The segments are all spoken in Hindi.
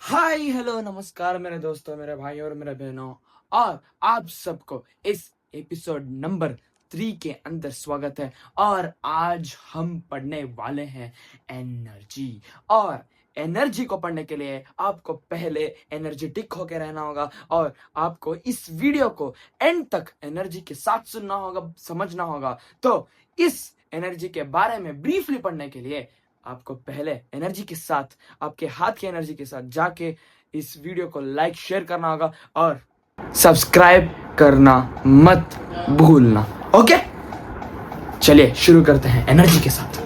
हाय हेलो नमस्कार मेरे दोस्तों, मेरे भाइयों और मेरे बहनों, और आप सबको इस एपिसोड नंबर 3 के अंदर स्वागत है। और आज हम पढ़ने वाले हैं एनर्जी। और एनर्जी को पढ़ने के लिए आपको पहले एनर्जेटिक होके रहना होगा और आपको इस वीडियो को एंड तक एनर्जी के साथ सुनना होगा, समझना होगा। तो इस एनर्जी के बारे में ब्रीफली पढ़ने के लिए आपको पहले एनर्जी के साथ, आपके हाथ की एनर्जी के साथ जाके इस वीडियो को लाइक शेयर करना होगा और सब्सक्राइब करना मत भूलना। ओके, चलिए शुरू करते हैं एनर्जी के साथ।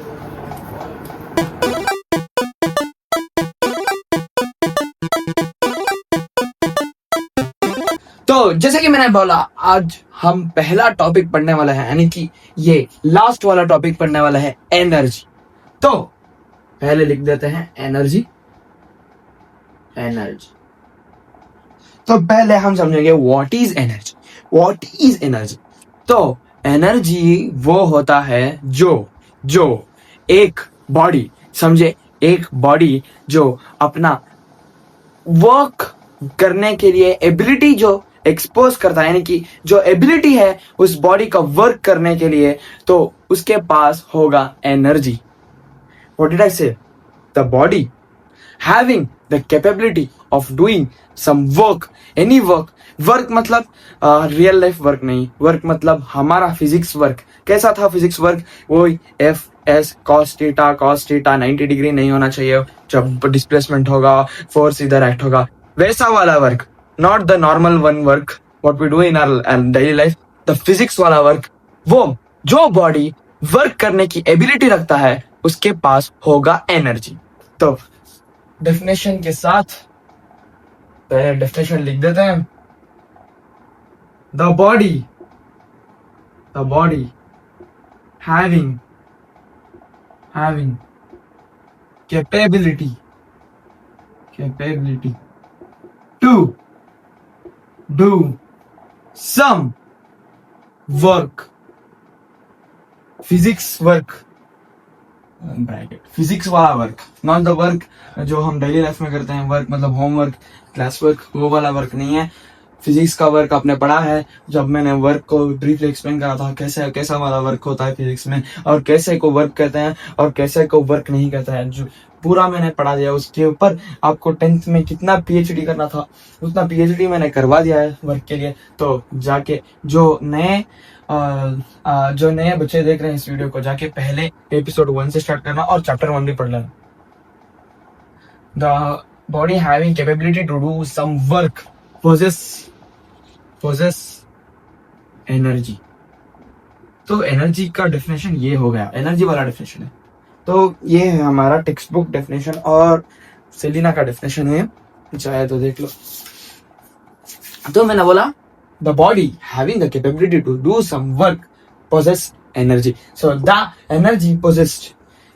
तो जैसे कि मैंने बोला, आज हम पहला टॉपिक पढ़ने वाला है, यानी कि ये लास्ट वाला टॉपिक पढ़ने वाला है एनर्जी। तो पहले लिख देते हैं एनर्जी। तो पहले हम समझेंगे व्हाट इज एनर्जी। तो एनर्जी वो होता है जो एक बॉडी, समझे, एक बॉडी जो अपना वर्क करने के लिए एबिलिटी जो एक्सपोज करता है, यानी कि जो एबिलिटी है उस बॉडी का वर्क करने के लिए, तो उसके पास होगा एनर्जी। व्हाट डिड आई से? The body having the capability of doing some work, any work मतलब रियल लाइफ वर्क नहीं, वर्क मतलब हमारा फिजिक्स वर्क। कैसा था फिजिक्स वर्क? वो F S cos theta 90 degree नहीं होना चाहिए, जब डिस्प्लेसमेंट होगा फोर्स इधर एक्ट होगा, वैसा वाला work, not the normal one work what we do in our daily life, the physics वाला वर्क। वो जो बॉडी वर्क करने की एबिलिटी रखता है उसके पास होगा एनर्जी। तो डेफिनेशन के साथ पहले डेफिनेशन लिख देते हैं। The body having capability to do some work, physics work, physics वाला वर्क, नॉट द वर्क जो हम डेली लाइफ में करते हैं। वर्क मतलब होमवर्क, क्लास वर्क, वो वाला वर्क नहीं है। फिजिक्स का वर्क आपने पढ़ा है, जब मैंने वर्क को ब्रीफली एक्सप्लेन करा था कैसा वाला वर्क होता है फिजिक्स में, और कैसे को वर्क कहते हैं और कैसे को वर्क नहीं कहता है, जो पूरा मैंने पढ़ा दिया। उसके ऊपर आपको 10th में कितना पीएचडी करना था उतना पीएचडी मैंने करवा दिया है वर्क के लिए। तो जाके जो नए बच्चे देख रहे हैं इस वीडियो को, जाके पहले एपिसोड 1 से स्टार्ट करना और चैप्टर 1 भी पढ़ लेना। The body having capability to do some work possess energy. तो एनर्जी का डेफिनेशन ये हो गया, एनर्जी वाला डेफिनेशन है। तो ये है हमारा टेक्स्ट बुक डेफिनेशन, और सेलिना का डेफिनेशन है, चाहे तो देख लो। तो मैंने बोला the body having the capability to do some work possess energy. So the energy possessed,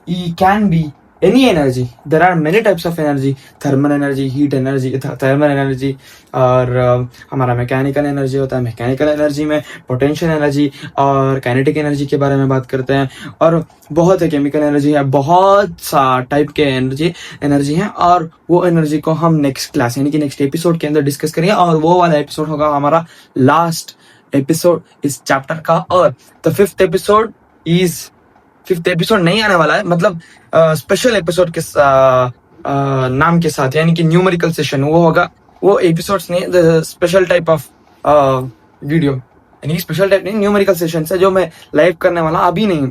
it can be any energy. There are many types of energy: thermal energy, heat energy, thermal energy, और हमारा मैकेनिकल एनर्जी होता है। मैकेनिकल एनर्जी में पोटेंशियल एनर्जी और काइनेटिक एनर्जी के बारे में बात करते हैं, और बहुत है केमिकल एनर्जी है, बहुत सा टाइप के एनर्जी है। और वो एनर्जी को हम नेक्स्ट क्लास यानी कि नेक्स्ट एपिसोड के अंदर डिस्कस करेंगे, और वो वाला एपिसोड होगा हमारा लास्ट एपिसोड इस चैप्टर का। और द फिफ्थ एपिसोड नहीं आने वाला है, मतलब स्पेशल एपिसोड के नाम के साथ, यानी कि न्यूमेरिकल सेशन वो होगा। वो एपिसोड्स नहीं, the special type of video, यानी कि स्पेशल टाइप नहीं, न्यूमेरिकल सेशन है जो मैं लाइव करने वाला अभी नहीं।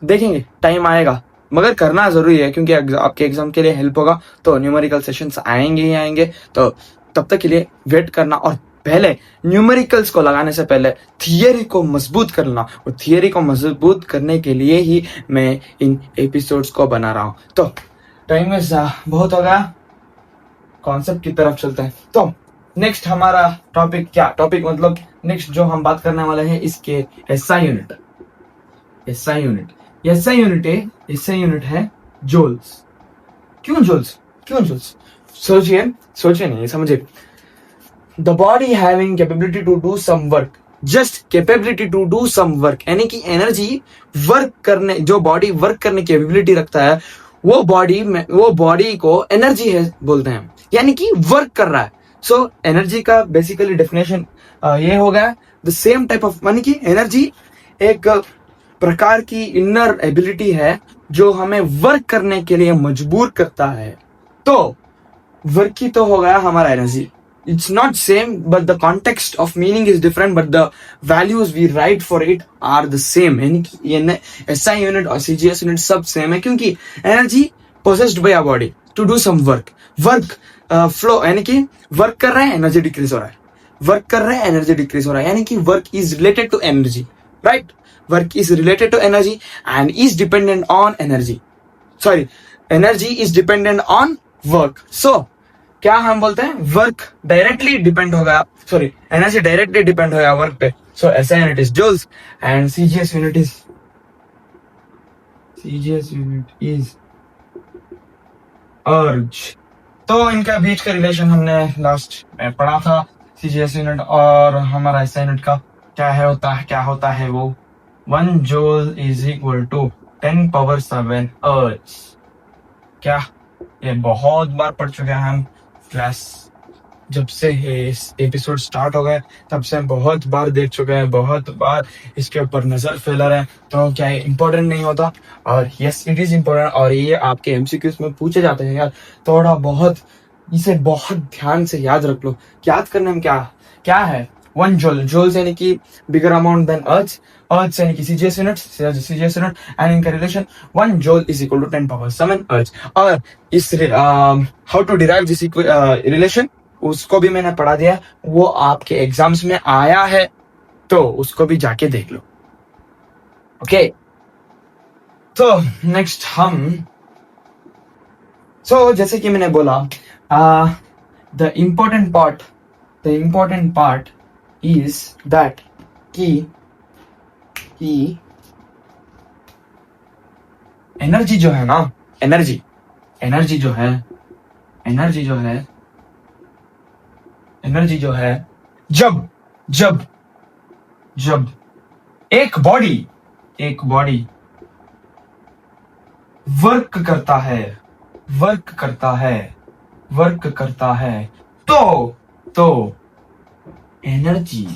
देखेंगे, टाइम आएगा, मगर करना जरूरी है क्योंकि आपके एग्जाम के लिए हेल्प होगा। तो न्यूमेरिकल सेशंस आएंगे ही आएंगे, तो तब तक के लिए वेट करना। और पहले न्यूमेरिकल्स को लगाने से पहले थियरी को मजबूत करना, और थियरी को मजबूत करने के लिए ही मैं इन एपिसोड्स को बना रहा हूं। तो टाइम में बहुत होगा, कॉन्सेप्ट की तरफ चलते हैं। तो नेक्स्ट हमारा टॉपिक मतलब नेक्स्ट जो हम बात करने वाले हैं इसके एसआई यूनिट है जूल्स। क्यों जूल्स? सोचिए नहीं, समझे। The body having capability to do some work, just capability to do some work, यानी कि एनर्जी वर्क करने, जो बॉडी वर्क करने की एबिलिटी रखता है वो बॉडी को एनर्जी है बोलते हैं, यानी कि वर्क कर रहा है। सो एनर्जी का बेसिकली डेफिनेशन ये हो गया, द सेम टाइप ऑफ, यानी कि एनर्जी एक प्रकार की इनर एबिलिटी है जो हमें वर्क करने के लिए मजबूर करता है। तो वर्क ही तो हो गया हमारा energy. It's not same but the context of meaning is different, but the values we write for it are the same. यानी कि एसआई यूनिट और सीजीएस यूनिट सब सेम है, क्योंकि energy possessed by our body to do some work flow, यानी कि वर्क कर रहे हैं, एनर्जी डिक्रीज हो रहा है, वर्क कर रहे हैं, एनर्जी डिक्रीज हो रहा है, यानी कि work is related to energy, right? Work is related to energy and is dependent on energy, sorry, energy is dependent on work. So क्या हम बोलते हैं, वर्क डायरेक्टली डिपेंड होगा, सॉरी, एनर्जी डायरेक्टली डिपेंड होगा वर्क पे। So SI unit is joules and CGS unit is erg. तो इनका बीच का रिलेशन हमने लास्ट में पढ़ा था, सीजीएस यूनिट और हमारा एसआई यूनिट का क्या होता है वो 1 जूल इज इक्वल टू 10⁻⁷ अर्ज। क्या ये बहुत बार पढ़ चुके हैं हम क्लास, जब से एपिसोड स्टार्ट हो गए तब से हम बहुत बार देख चुके हैं, बहुत बार इसके ऊपर नजर फैला रहे हैं। तो क्या ये इम्पोर्टेंट नहीं होता? और यस इट इज इम्पोर्टेंट, और ये आपके एमसीक्यूज में पूछे जाते हैं यार, थोड़ा बहुत इसे बहुत ध्यान से याद रख लो। याद करने में क्या है 1 जूल यानी कि बिगर अमाउंट देन अर्ज यानी कि सीजीएस यूनिट एंड इनका relation 1 joule is equal to 10⁻⁷ erg. और इस how to derive this relation उसको भी मैंने पढ़ा दिया, वो आपके एग्जाम्स में आया है, तो उसको भी जाके देख लो। ओके, तो नेक्स्ट जैसे कि मैंने बोला, the important part is that कि एनर्जी जो है ना, एनर्जी जो है जब एक बॉडी वर्क करता है तो energy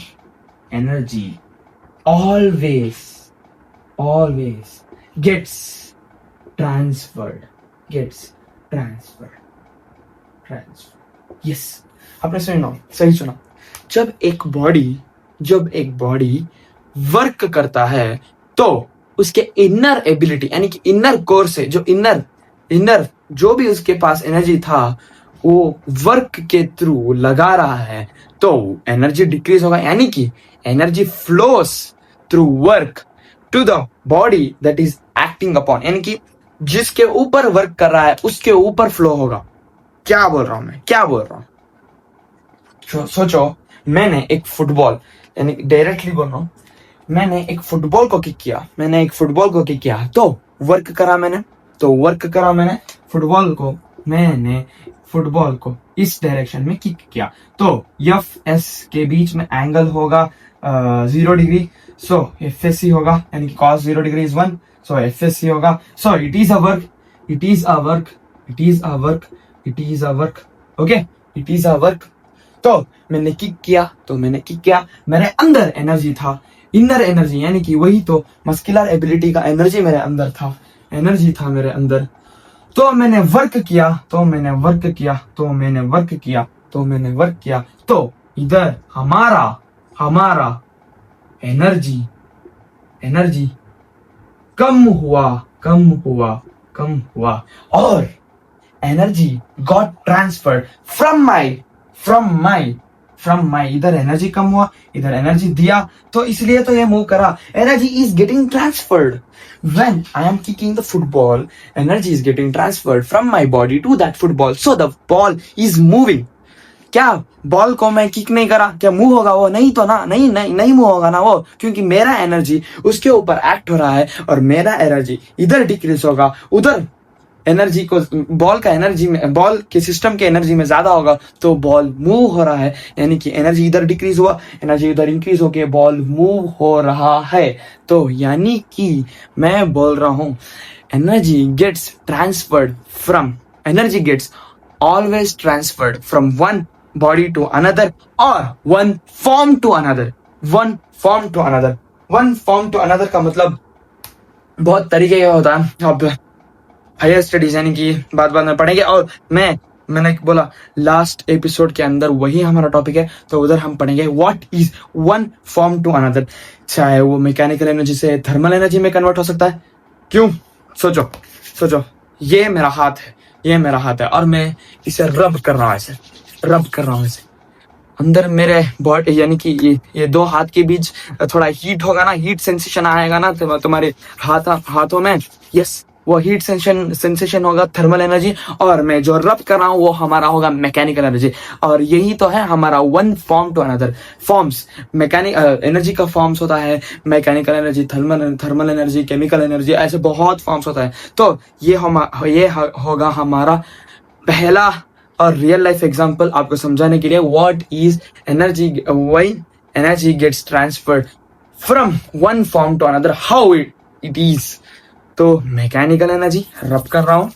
always gets transferred. Yes, आपने सही सुना। जब एक बॉडी वर्क करता है तो उसके इनर एबिलिटी, यानी कि इनर कोर से जो इनर जो भी उसके पास एनर्जी था वो वर्क के थ्रू लगा रहा है, तो एनर्जी डिक्रीज होगा, यानी कि energy flows through work to the body that is acting upon, यानी कि जिसके ऊपर वर्क कर रहा है उसके ऊपर फ्लो होगा। क्या बोल रहा हूं? सोचो, मैंने एक फुटबॉल, यानी डायरेक्टली बोल रहा हूं, मैंने एक फुटबॉल को किक किया, तो वर्क करा मैंने फुटबॉल को इस डायरेक्शन में किक किया, तो एफ एस के बीच में एंगल होगा 0 डिग्री, सो एफएससी होगा, यानी कि cos 0 degree is 1, so FSC होगा। So it is a work. तो मैंने किक किया, मेरे अंदर एनर्जी था, इनर एनर्जी, यानी कि वही तो मस्कुलर एबिलिटी का एनर्जी मेरे अंदर था, तो मैंने वर्क किया, तो इधर हमारा एनर्जी कम हुआ और energy got transferred from my इधर एनर्जी कम हुआ, इधर एनर्जी दिया, तो इसलिए तो ये मूव करा। Energy is getting transferred when I am kicking the football, energy is getting transferred from my body to that football, so the ball is moving। क्या बॉल को मैं किक नहीं करा, क्या मूव होगा वो? नहीं तो ना, नहीं मूव होगा ना वो, क्योंकि मेरा एनर्जी उसके ऊपर एक्ट हो रहा है और मेरा एनर्जी इधर डिक्रीज होगा, उधर एनर्जी को बॉल के सिस्टम के एनर्जी में ज्यादा होगा, तो बॉल मूव हो रहा है, यानी कि एनर्जी इधर डिक्रीज हुआ, एनर्जी इधर इंक्रीज होके बॉल मूव हो रहा है। तो यानी कि मैं बोल रहा हूं energy gets always transferred from one body to another or one form to another. One form to another का मतलब बहुत तरीके का होता है. अब हायर स्टडीज यानी कि बात में पढ़ेंगे. और मैंने बोला लास्ट एपिसोड के अंदर वही हमारा टॉपिक है, तो उधर हम पढ़ेंगे what is one form to another. चाहे वो मैकेनिकल एनर्जी से थर्मल एनर्जी में कन्वर्ट हो सकता है. क्यों? सोचो ये मेरा हाथ है और मैं इसे रब कर रहा हूँ इसे अंदर मेरे बॉडी, यानी कि ये दो हाथ के बीच थोड़ा हीट होगा ना, हीट सेंसेशन आएगा ना तुम्हारे हाथों में. यस, वो हीट सेंसेशन होगा थर्मल एनर्जी, और मैं जो रब कर रहा हूँ वो हमारा होगा मैकेनिकल एनर्जी. और यही तो है हमारा one form to another. Forms energy का फॉर्म्स होता है mechanical energy, thermal energy, chemical energy, ऐसे बहुत फॉर्म्स होता है. तो ये होगा हमारा पहला और रियल लाइफ एग्जांपल आपको समझाने के लिए. What is energy, why energy gets transferred from one form to another, how it is. तो मैकेनिकल एनर्जी रब कर रहा हूं,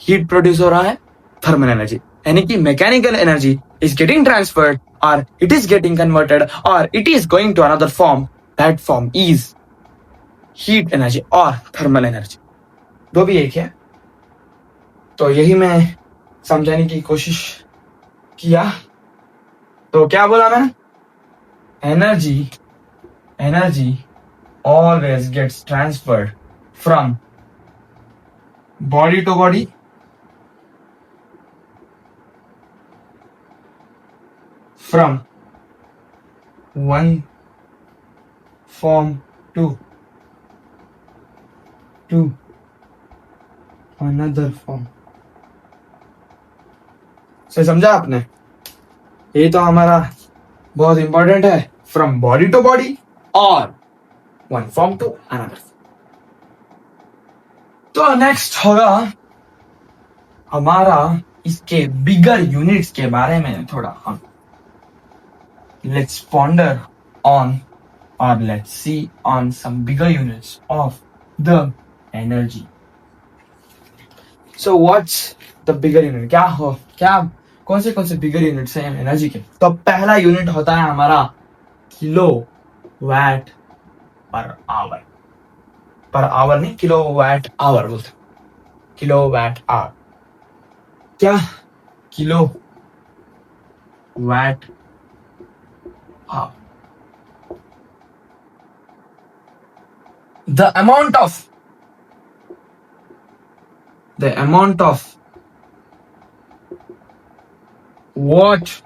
हीट प्रोड्यूस हो रहा है, थर्मल एनर्जी यानी कि mechanical energy is getting transferred और इट इज गेटिंग कन्वर्टेड और it is going to another form. That form is heat energy और थर्मल एनर्जी, दो भी एक है. तो यही मैं समझाने की कोशिश किया. तो क्या बोला मैंने? Energy always gets transferred from body to body, from one form to another form. से समझा आपने? ये तो हमारा बहुत इंपॉर्टेंट है. फ्रॉम बॉडी टू बॉडी और वन फॉर्म टू अनदर. तो नेक्स्ट होगा हमारा इसके बिगर यूनिट्स के बारे में थोड़ा हम लेट्स पॉन्डर ऑन और let's see on some bigger units of the energy. So what's the bigger unit? कौन से बिगर यूनिट्स हैं एनर्जी के? तो पहला यूनिट होता है हमारा kilowatt per hour. Per hour नहीं, किलो वैट आवर बोलते. Kilowatt hour. क्या? Kilowatt hour. The amount of watt,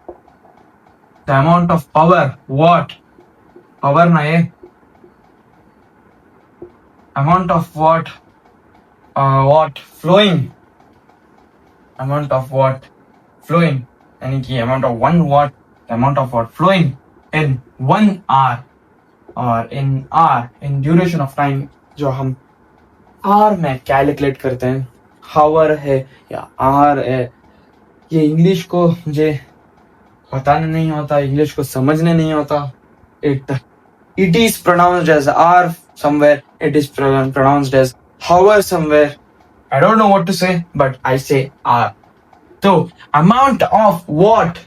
the amount of power, power ना ये, amount of watt flowing, यानी कि amount of 1 watt, the amount of watt flowing in 1 hour और in duration of time, जो हम आवर में कैलकुलेट करते हैं. हावर है या आवर है, ये इंग्लिश को मुझे बताने नहीं होता, इंग्लिश को समझने नहीं होता. It is pronounced as hour somewhere, it is pronounced as hour somewhere. I don't know what to say, but I say hour. So amount of watt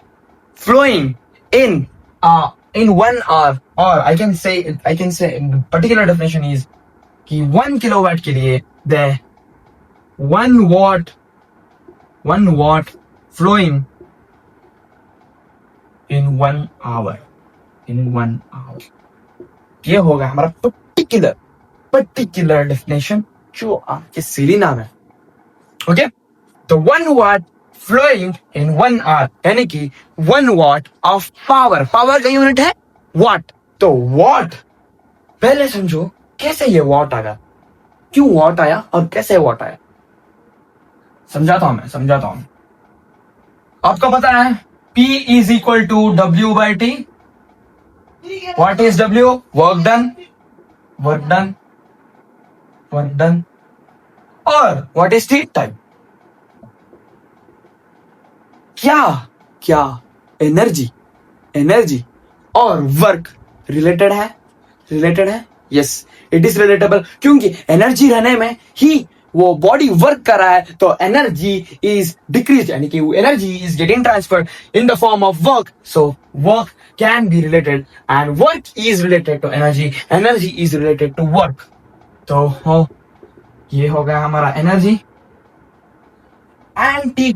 flowing in 1 hour, or I can say particular definition is कि 1 kilowatt के लिए the 1 watt flowing in 1 hour. ये होगा हमारा पर्टिकुलर डेफिनेशन जो आपके सीरी नाम है. ओके, तो 1 watt flowing in 1 hour यानी कि 1 watt of पावर का यूनिट है वाट. तो वाट पहले समझो कैसे ये वाट आया, क्यों वाट आया और कैसे वाट आया. समझाता हूं. आपको पता है P is equal to W by T. What is W? Work done. और what is T? Time. क्या एनर्जी और वर्क रिलेटेड है? यस, इट इज रिलेटेबल, क्योंकि एनर्जी रहने में ही वो बॉडी वर्क कर रहा है तो एनर्जी इज डिक्रीज, यानी कि energy is getting transferred in the form of work. So work can be related and work is related to energy, energy is related to work. तो ये हो गया हमारा एनर्जी. एंटी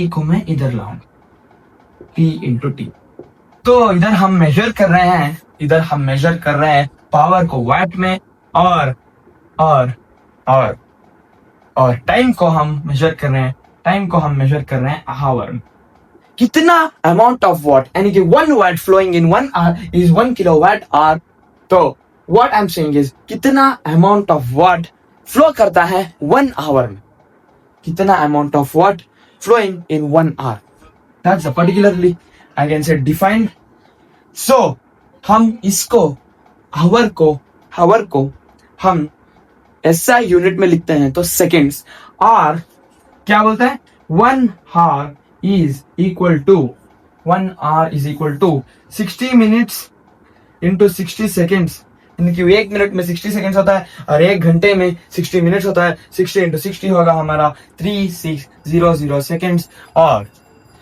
को मैं इधर लाऊंगा, P इंटू टी. तो इधर हम मेजर कर रहे हैं पावर को वाट में और टाइम को हम मेजर कर रहे हैं आवर में. कितना अमाउंट ऑफ वाट, यानी कि 1 watt flowing in 1 hour is 1 kilowatt hour. तो what I am saying is कितना अमाउंट ऑफ वाट फ्लो करता है 1 आवर में, कितना amount of watt flowing in 1 hour. That's a particularly I can say defined. So हम इसको hour को हम SI यूनिट में लिखते हैं तो सेकेंड्स. और क्या बोलते हैं 1 hour is equal to 60 minutes into 60 seconds. यानी कि 1 मिनट में 60 सेकेंड्स होता है और 1 घंटे में 60 मिनट्स होता है. 60 into 60 होगा हमारा 3600 सेकेंड्स. और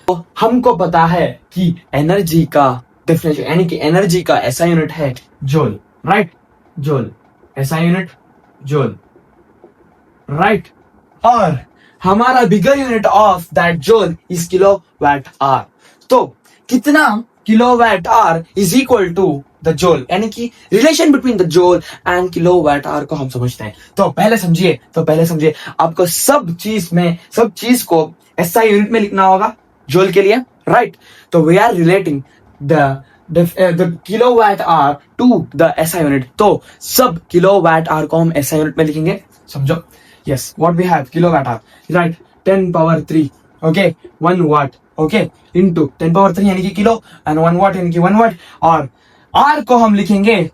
तो हमको पता है कि एनर्जी का डेफिनेशन, यानी कि एनर्जी का ऐसा यूनिट है जूल, राइट? जूल ऐसा यूनिट जूल, राइट? और हमारा bigger unit of that joule is kilowatt hour. तो कितना kilowatt hour is equal to the joule, यानी कि relation between the joule and kilowatt hour को हम समझते हैं. तो पहले समझिए आपको सब चीज को एसआई यूनिट में लिखना होगा जूल के लिए, राइट? तो we are relating the kilowatt hour to the SI unit. तो सब किलोवाट आवर को हम एसआई यूनिट में लिखेंगे, समझो. Yes, what we have kilowatt hour, right? 10 power 3, okay, 1 watt, okay, into 10 power 3 यानी कि किलो एंड 1 watt यानी कि 1 watt. और R को हम लिखेंगे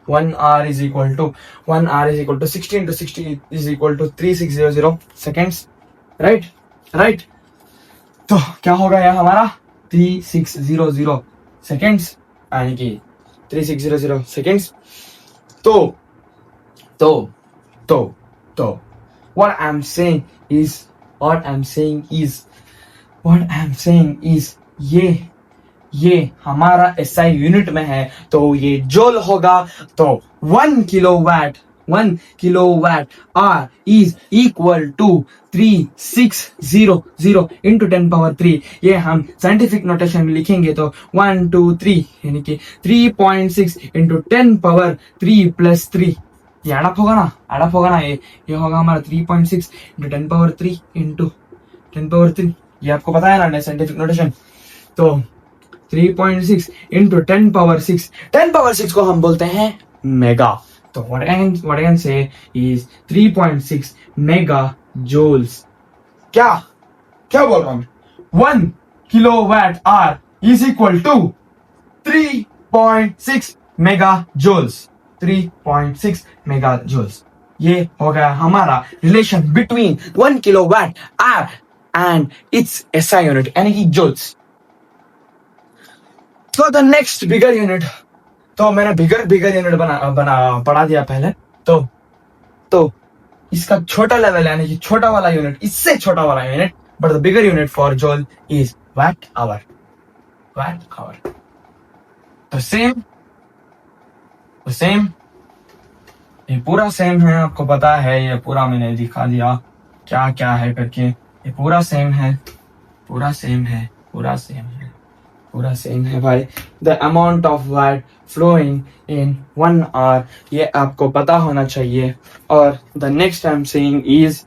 1 hour is equal to 60 into 60 is equal to 3600 seconds, right? तो क्या होगा यह हमारा 3600 seconds, यानी कि 3600 seconds. तो what I'm saying is ये हमारा एसआई यूनिट में है तो ये जूल होगा. तो 1 kilowatt hour is equal to 3600 into 10 power 3. ये हम साइंटिफिक नोटेशन में लिखेंगे तो 1 2 3 यानी कि 3.6 इंटू 10 power 3 प्लस 3. ये एडअप होगा ना, ये होगा हमारा 3.6 इंटू 10 power 3 इंटू 10 power 3. ये आपको पता है ना साइंटिफिक नोटेशन. तो 3.6 इंटू 10 power 6. 10 power 6 को हम बोलते हैं मेगा. तो what I can say is 3.6 mega joules. क्या बोल रहा हूं? 1 kilowatt hour is equal to 3.6 mega joules. 3.6 mega joules. ये हो गया हमारा relation between 1 kilowatt hour and its SI unit, यानी कि जूल्स. तो द नेक्स्ट बिगर यूनिट, तो मैंने बिगर यूनिट पढ़ा दिया पहले. तो इसका छोटा लेवल यानी कि छोटा वाला यूनिट, इससे छोटा वाला unit, but the bigger unit for joule is watt hour. तो सेम ये पूरा सेम है, आपको पता है. ये पूरा मैंने दिखा दिया क्या है करके. ये पूरा सेम है भाई. The amount of watt flowing in 1 hour, ये आपको पता होना चाहिए. और the next I am saying is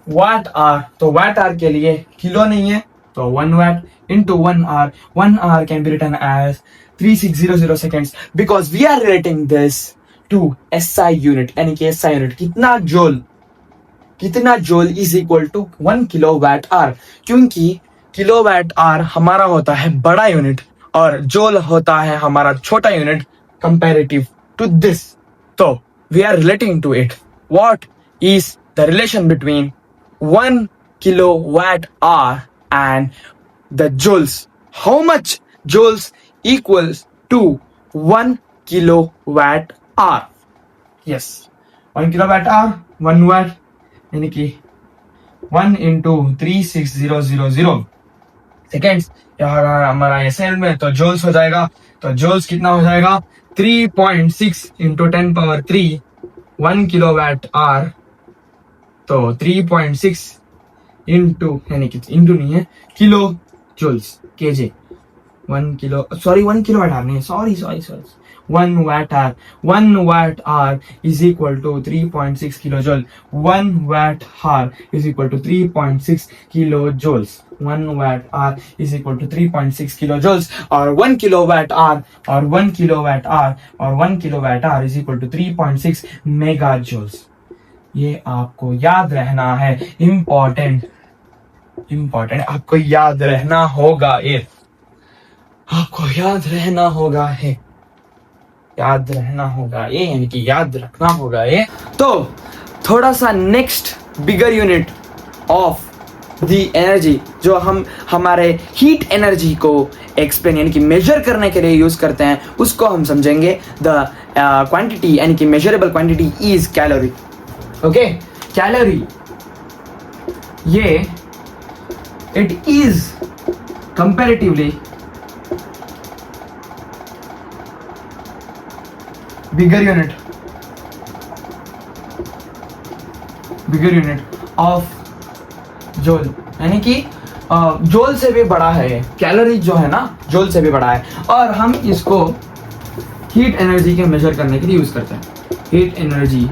watt hour. तो वाट आवर के लिए किलो नहीं है, तो 1 watt into 1 hour. 1 hour can be written as 3600 seconds because we are relating this to SI unit, यानी कि SI unit कितना joule is equal to 1 kilowatt hour. क्योंकि किलोवाट आवर हमारा होता है बड़ा यूनिट और जूल होता है हमारा छोटा यूनिट कंपैरेटिव टू दिस. तो we are relating to it. What is the relation between 1 kilowatt hour and the joules? How much joules equals to 1 kilowatt hour? Yes 1 kilowatt our 1 वाट यानी कि 1 इंटू 36000 सेकेंड्स। यहाँ हमारा एसएल में तो जूल्स हो जाएगा, तो जूल्स कितना हो जाएगा 3.6 इंटू 10⁻³ 1 किलोवाट आवर, तो 3.6 इंटू यानी कि इंटू नहीं है kilo joules KJ 1 kilo sorry 1 kilowatt hour नहीं, sorry 1 watt hour is equal to 3.6 kilojoule. 1 watt hour is equal to 3.6 kilojoules. 1 watt hour is equal to 3.6 kilojoules, और 1 kilowatt hour is equal to 3.6 megajoules. ये आपको याद रहना है, इम्पोर्टेंट आपको याद रहना होगा, ये आपको याद रहना होगा है, याद रहना होगा ये, यानी कि याद रखना होगा ये। तो थोड़ा सा next bigger unit of the energy जो हम हमारे हीट एनर्जी को एक्सप्लेन यानी कि मेजर करने के लिए यूज करते हैं, उसको हम समझेंगे। द क्वांटिटी यानी कि measurable quantity is calorie. Okay, calorie ये it is comparatively bigger unit of joule, यानी कि जोल से भी बड़ा है। कैलोरी जो है ना जोल से भी बड़ा है, और हम इसको हीट एनर्जी के मेजर करने के लिए यूज करते हैं। Heat energy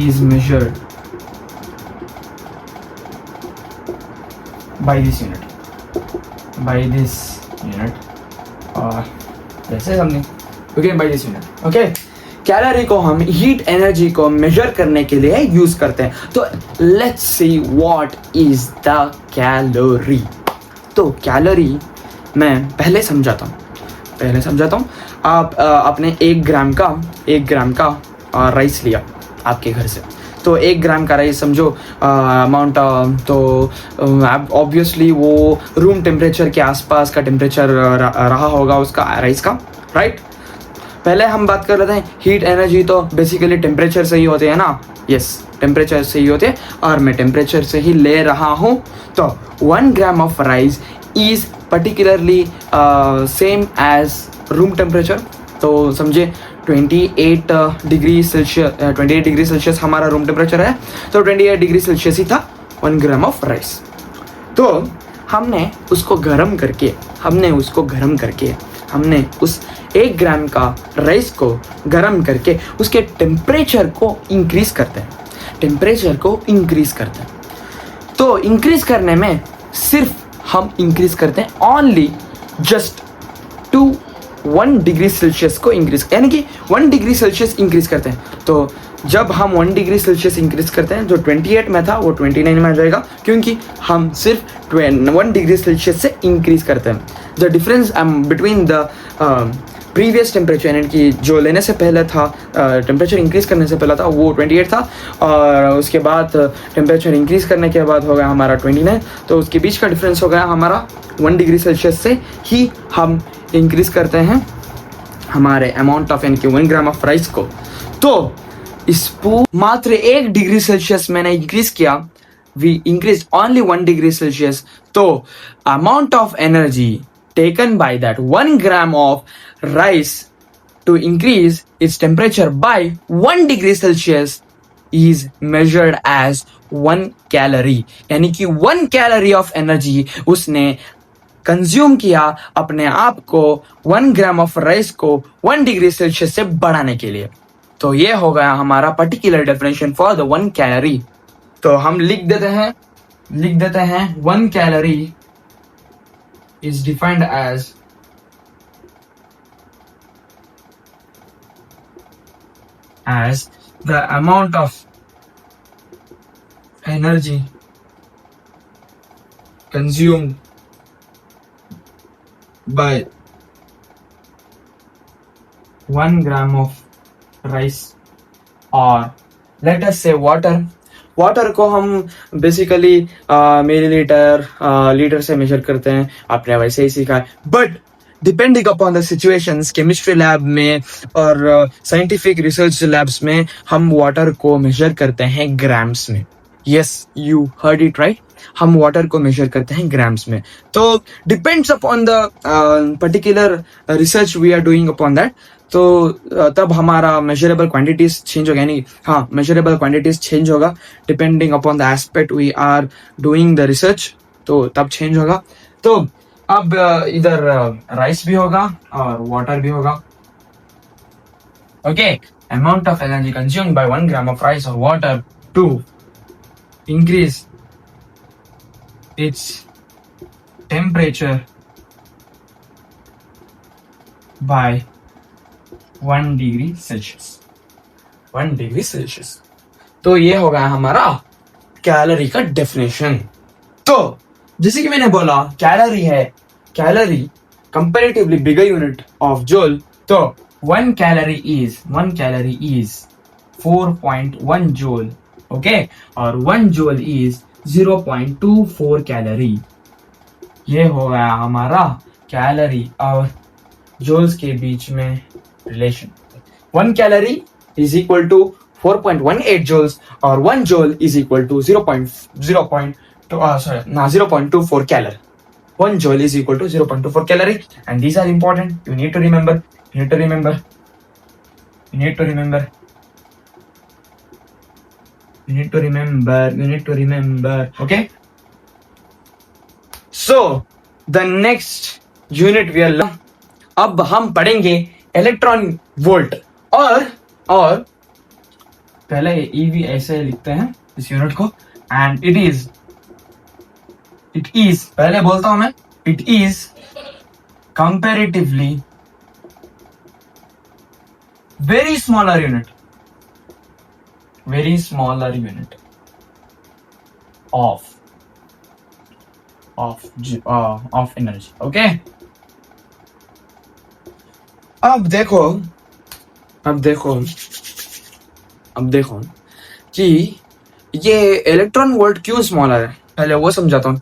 is measured by this unit, और जैसे हमने by this unit. Okay, calorie को हम हीट एनर्जी को मेजर करने के लिए यूज करते हैं। तो let's see what is the calorie. तो कैलोरी मैं पहले समझाता हूँ। आप अपने 1 ग्राम का राइस लिया आपके घर से, तो 1 ग्राम का राइस समझो अमाउंट, तो ऑब्वियसली वो रूम टेम्परेचर के आसपास का टेम्परेचर रहा होगा उसका राइस का, राइट। पहले हम बात कर लेते हैं हीट एनर्जी, तो बेसिकली टेम्परेचर से ही होते हैं ना, यस टेम्परेचर से ही होते हैं, और मैं टेम्परेचर से ही ले रहा हूँ। तो 1 gram of rice is particularly same as room temperature. तो समझे 28 डिग्री सेल्सियस हमारा रूम टेम्परेचर है, तो 28 डिग्री सेल्सियस ही था 1 ग्राम ऑफ राइस। तो हमने उसको गर्म करके हमने उस 1 ग्राम का राइस को गर्म करके उसके टेम्परेचर को इंक्रीज करते हैं। तो इंक्रीज करने में सिर्फ हम इंक्रीज करते हैं only just to 1 degree Celsius को इंक्रीज, यानी कि 1 डिग्री सेल्सियस इंक्रीज करते हैं। तो जब हम 1 डिग्री सेल्सियस इंक्रीज करते हैं, जो 28 में था वो 29 में आ जाएगा, क्योंकि हम सिर्फ 1 डिग्री सेल्सियस से इंक्रीज करते हैं। The difference between the previous temperature, यानी कि जो लेने से पहले था, टेम्परेचर इंक्रीज करने से पहले था वो 28 था, और उसके बाद टेम्परेचर इंक्रीज करने के बाद हो गया हमारा 29, तो उसके बीच का डिफरेंस हो गया हमारा 1 डिग्री सेल्सियस से ही हम इंक्रीज करते हैं हमारे अमाउंट ऑफ, यानी कि 1 ग्राम ऑफ राइस को। तो इस मात्र 1 डिग्री सेल्सियस मैंने इंक्रीज किया, we increase only 1 degree Celsius, तो amount of energy taken by that 1 gram of rice to increase its temperature by 1 degree Celsius is measured as 1 calorie, यानी कि 1 calorie of energy उसने कंज्यूम किया अपने आप को 1 ग्राम ऑफ राइस को 1 डिग्री सेल्सियस से बढ़ाने के लिए। तो ये हो गया हमारा particular definition for the 1 calorie. तो हम लिख देते हैं 1 calorie is defined as the amount of energy consumed by 1 gram of rice, or let us say water को हम बेसिकली मिलीलीटर लीटर से मेजर करते हैं, आपने वैसे ही सीखा है। But depending upon the situations, chemistry lab में और साइंटिफिक रिसर्च लैब्स में हम वाटर को मेजर करते हैं ग्राम्स में. Yes, you heard it right. हम वाटर को मेजर करते हैं ग्राम्स में. तो depends upon the particular research we are doing upon that. तो तब हमारा मेजरेबल क्वांटिटीज चेंज होगा. यानी हाँ, मेजरेबल क्वांटिटीज चेंज होगा depending upon the aspect we are doing the research. तो तब चेंज होगा. तो अब इधर राइस भी होगा और वाटर भी होगा. Okay, amount of energy consumed by 1 gram of rice or water to increase its temperature by 1 degree Celsius. 1 degree Celsius. तो ये होगा हमारा कैलोरी का डेफिनेशन. तो जैसे कि मैंने बोला, कैलोरी है, calorie comparatively bigger unit of joule. तो 1 calorie is 4.1 joule. ओके, और 1 joule is 0.24 कैलोरी. ये हो गया हमारा कैलोरी और जूल्स के बीच में relation. 1 calorie is equal to 4.18 joules और 1 joule is equal to 0.24 calorie. 1 joule is equal to 0.24 calorie, and these are important. You need to remember. Okay. So the next unit we are learning. अब हम पढ़ेंगे इलेक्ट्रॉन वोल्ट. और पहले ईवी ऐसे लिखते हैं इस यूनिट को. एंड इट इज पहले बोलता हूं मैं, it is comparatively very smaller unit of energy. Okay, अब देखो कि ये इलेक्ट्रॉन वोल्ट क्यों स्मॉलर है. पहले वो समझाता हूँ.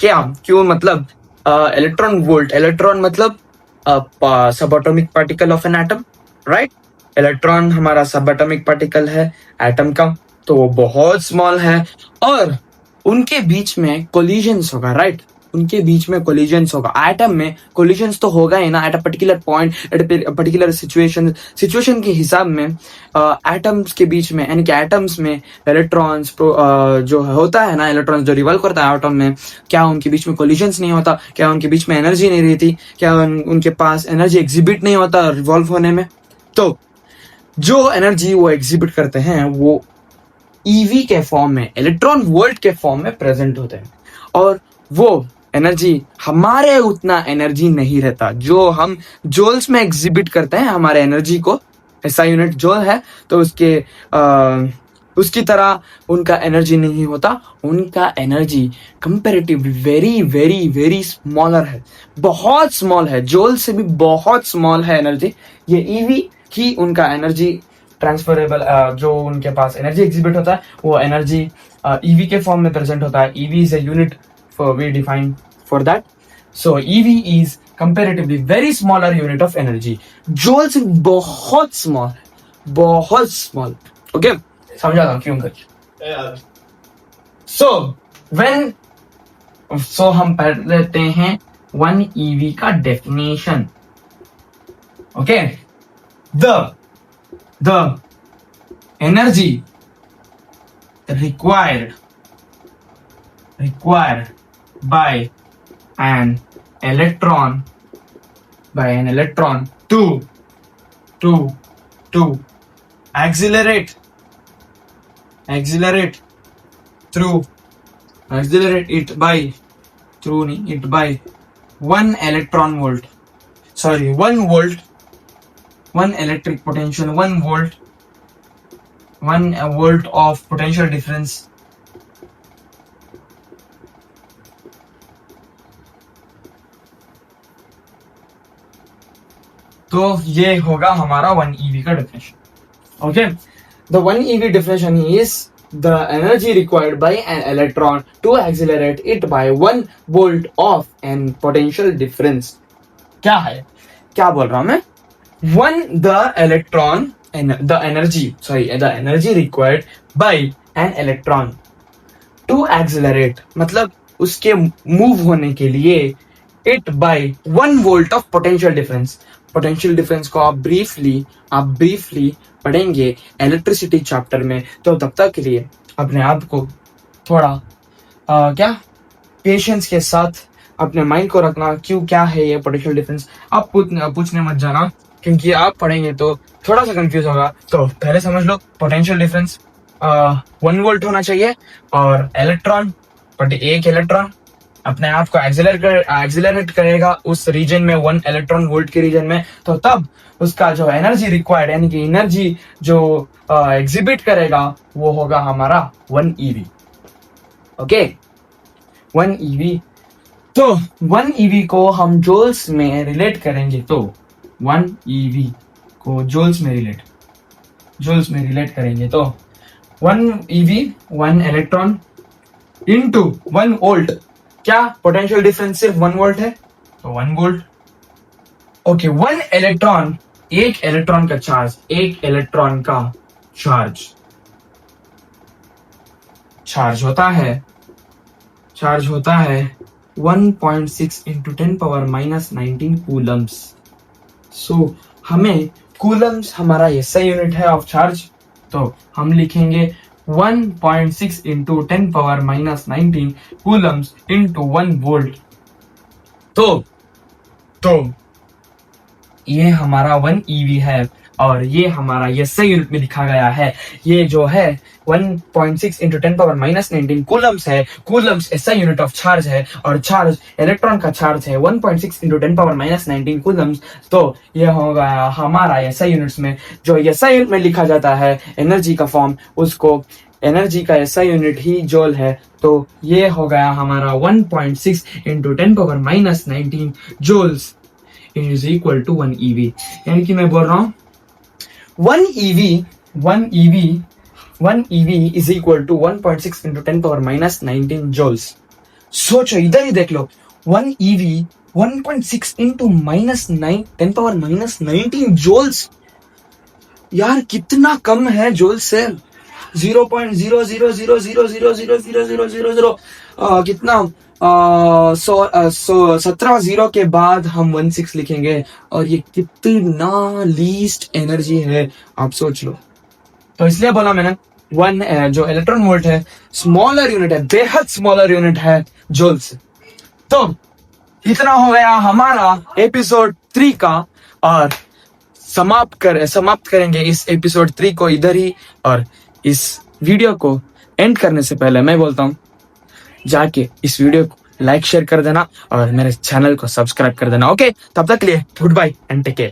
क्यों मतलब इलेक्ट्रॉन वोल्ट, इलेक्ट्रॉन मतलब सब atomic particle of an atom, right. Electron हमारा सब एटॉमिक पार्टिकल है एटम का, तो वो बहुत स्मॉल है और उनके बीच में कोलिजन्स होगा, राइट. उनके बीच में कोलिजन्स होगा. एटम में कोलिजन्स तो होगा ही ना, at a particular point, at a particular situation के हिसाब में एटम्स के बीच में, यानी कि एटम्स में इलेक्ट्रॉन्स जो होता है ना, इलेक्ट्रॉन्स जो रिवॉल्व करता है एटम में, क्या उनके बीच में कोलिजन्स नहीं होता, क्या उनके बीच में एनर्जी नहीं रहती, क्या उनके पास एनर्जी एग्जिबिट नहीं होता रिवॉल्व होने में. तो जो एनर्जी वो एग्जिबिट करते हैं वो ईवी के फॉर्म में, इलेक्ट्रॉन वोल्ट के फॉर्म में प्रेजेंट होते हैं. और वो एनर्जी हमारे उतना एनर्जी नहीं रहता जो हम जोल्स में एग्जिबिट करते हैं हमारे एनर्जी को. ऐसा यूनिट जोल है, तो उसकी तरह उनका एनर्जी नहीं होता. उनका energy comparatively very very very smaller है, बहुत स्मॉल है. जोल से भी बहुत स्मॉल है एनर्जी. ये ईवी ही उनका एनर्जी ट्रांसफरेबल, जो उनके पास एनर्जी एग्जिबिट होता है वो एनर्जी ईवी के फॉर्म में प्रेजेंट होता है. EV is a unit we define for that. So EV is comparatively very smaller unit of energy. Joule से बहुत small. Okay, समझा था क्यों कर. So हम पढ़ लेते हैं 1 EV का definition. Okay, the energy required by an electron to accelerate it by 1 electron volt, 1 volt, 1 electric potential, 1 volt of potential difference. तो ये होगा हमारा 1 EV का definition. Okay, the 1 EV definition is the energy required by an electron to accelerate it by 1 volt of an potential difference. क्या है क्या बोल रहा हूं मैं, the energy required by an electron to accelerate, मतलब उसके मूव होने के लिए, it by 1 volt of potential difference. Potential difference को आप ब्रीफली पढ़ेंगे इलेक्ट्रिसिटी चैप्टर में, तो तब तक के लिए अपने आप को थोड़ा क्या पेशेंस के साथ अपने माइंड को रखना, क्या है ये पोटेंशियल डिफरेंस, आप पूछने मत जाना, क्योंकि आप पढ़ेंगे तो थोड़ा सा कंफ्यूज होगा। तो पहले समझ लो पोटेंशियल डिफरेंस 1 वोल्ट होना चाहिए, और एक इलेक्ट्रॉन अपने आप को एक्सिलरेट करेगा उस रीजन में, 1 इलेक्ट्रॉन वोल्ट के रीजन में, तो तब उसका जो एनर्जी रिक्वायर्ड, यानी कि एनर्जी जो एग्जिबिट करेगा, वो होगा हमारा 1 EV। Okay, 1 EV। तो 1 EV को हम जूल्स में रिलेट करेंगे, तो 1 EV को जूल्स में रिलेट करेंगे, तो 1 EV 1 इलेक्ट्रॉन इंटू 1 वोल्ट, क्या पोटेंशियल डिफरेंस सिर्फ 1 वोल्ट है, तो 1 वोल्ट। ओके, 1 इलेक्ट्रॉन, एक इलेक्ट्रॉन का चार्ज होता है 1.6 इंटू 10⁻⁻19 कूलम्स। सो हमें कूलम्स हमारा SI यूनिट है ऑफ चार्ज, तो हम लिखेंगे 1.6 इंटू 10⁻⁻19 कूलम्स इंटू 1 वोल्ट। तो ये हमारा 1 EV है, और ये हमारा SI यूनिट में लिखा गया है। ये जो है 1.6 इंटू 10⁻⁻19 कूलम्स है, Coulomb's SI unit of charge है, और चार्ज इलेक्ट्रॉन का चार्ज है 1.6 इंटू 10⁻⁻19 कूलम्स। तो ये होगा हमारा SI यूनिट्स में, जो SI यूनिट में लिखा जाता है एनर्जी का फॉर्म, उसको एनर्जी का SI यूनिट ही जूल है, तो ये हो गया हमारा 1.6 into 10⁻⁻19 joules is equal to 1 EV। यानी कि मैं बोल रहा हूं 1 EV is equal to 1.6 into 10⁻⁻19 joules. सोचो, इधर ही देख लो, 1 EV 1.6 इंटू -10⁻⁻19 जूल्स। यार कितना कम है जूल्स से, 0.000000000 कितना 17 जीरो के बाद हम 16 लिखेंगे, और ये कितना लीस्ट एनर्जी है, आप सोच लो। तो इसलिए बोला मैंने 1 जो इलेक्ट्रॉन वोल्ट है, स्मॉलर यूनिट है, बेहद स्मॉलर यूनिट है जूल्स। तो इतना हो गया हमारा एपिसोड 3 का, और समाप्त करेंगे इस एपिसोड 3 को इधर ही। और इस वीडियो को एंड करने से पहले मैं बोलता हूं, जाके इस वीडियो को लाइक शेयर कर देना, और मेरे चैनल को सब्सक्राइब कर देना। ओके, तब तक के लिए goodbye and take care.